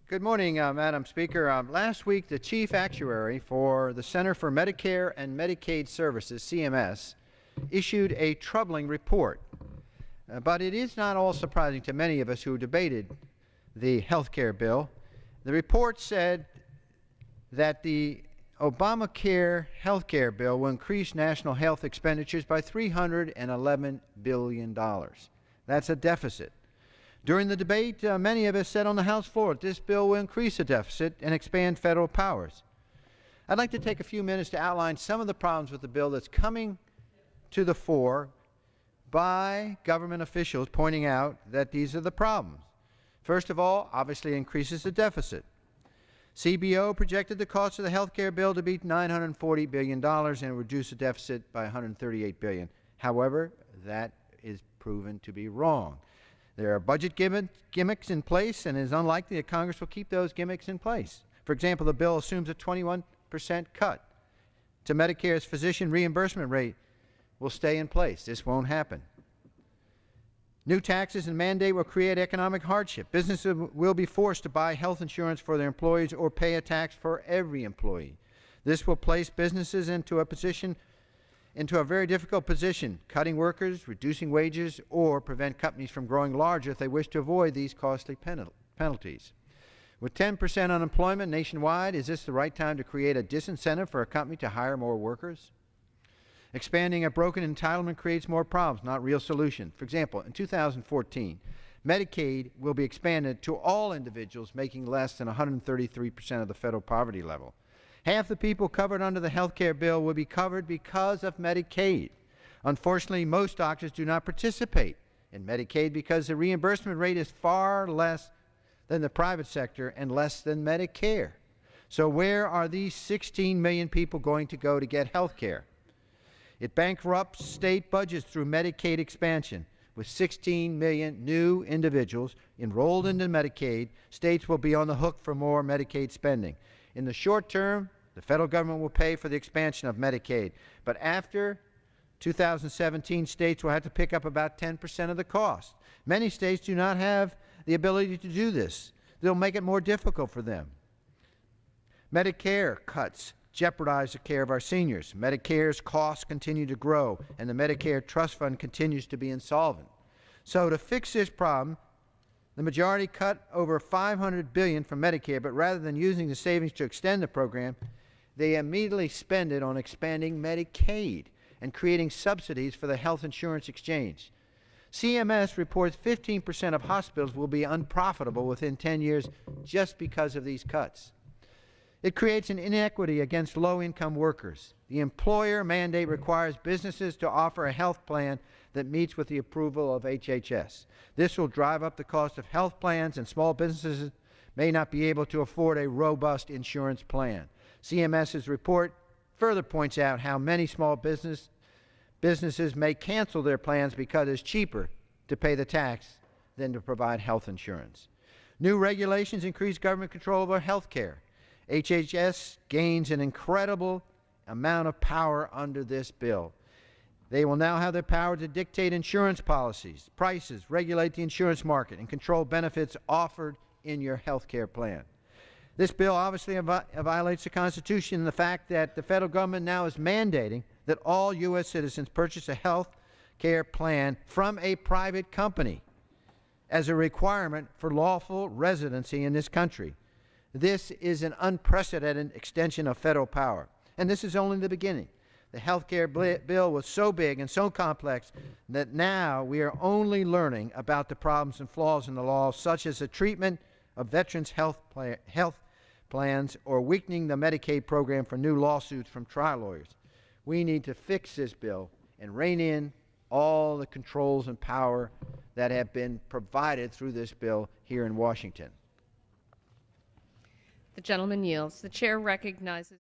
Good morning, Madam Speaker. Last week, the chief actuary for the Center for Medicare and Medicaid Services, CMS, issued a troubling report. But it is not all surprising to many of us who debated the health care bill. The report said that the Obamacare health care bill will increase national health expenditures by $311 billion. That's a deficit. During the debate, many of us said on the House floor that this bill will increase the deficit and expand federal powers. I'd like to take a few minutes to outline some of the problems with the bill that's coming to the fore by government officials pointing out that these are the problems. First of all, obviously increases the deficit. CBO projected the cost of the health care bill to be $940 billion and reduce the deficit by $138 billion. However, that is proven to be wrong. There are budget gimmicks in place, and it is unlikely that Congress will keep those gimmicks in place. For example, the bill assumes a 21% cut to Medicare's physician reimbursement rate will stay in place. This won't happen. New taxes and mandate will create economic hardship. Businesses will be forced to buy health insurance for their employees or pay a tax for every employee. This will place businesses into a very difficult position, cutting workers, reducing wages, or prevent companies from growing larger if they wish to avoid these costly penalties. With 10% unemployment nationwide, is this the right time to create a disincentive for a company to hire more workers? Expanding a broken entitlement creates more problems, not real solutions. For example, in 2014, Medicaid will be expanded to all individuals making less than 133% of the federal poverty level. Half the people covered under the health care bill will be covered because of Medicaid. Unfortunately, most doctors do not participate in Medicaid because the reimbursement rate is far less than the private sector and less than Medicare. So where are these 16 million people going to go to get health care? It bankrupts state budgets through Medicaid expansion. With 16 million new individuals enrolled into Medicaid, states will be on the hook for more Medicaid spending. In the short term, the federal government will pay for the expansion of Medicaid, but after 2017, states will have to pick up about 10% of the cost. Many states do not have the ability to do this. They'll make it more difficult for them. Medicare cuts jeopardize the care of our seniors. Medicare's costs continue to grow, and the Medicare Trust Fund continues to be insolvent. So to fix this problem, the majority cut over $500 billion from Medicare, but rather than using the savings to extend the program, they immediately spend it on expanding Medicaid and creating subsidies for the health insurance exchange. CMS reports 15% of hospitals will be unprofitable within 10 years just because of these cuts. It creates an inequity against low-income workers. The employer mandate requires businesses to offer a health plan that meets with the approval of HHS. This will drive up the cost of health plans, and small businesses may not be able to afford a robust insurance plan. CMS's report further points out how many small businesses may cancel their plans because it's cheaper to pay the tax than to provide health insurance. New regulations increase government control over health care. HHS gains an incredible amount of power under this bill. They will now have the power to dictate insurance policies, prices, regulate the insurance market, and control benefits offered in your health care plan. This bill obviously violates the Constitution and the fact that the federal government now is mandating that all U.S. citizens purchase a health care plan from a private company as a requirement for lawful residency in this country. This is an unprecedented extension of federal power, and this is only the beginning. The health care bill was so big and so complex that now we are only learning about the problems and flaws in the law, such as the treatment of veterans' health plans or weakening the Medicaid program for new lawsuits from trial lawyers. We need to fix this bill and rein in all the controls and power that have been provided through this bill here in Washington. The gentleman yields. The chair recognizes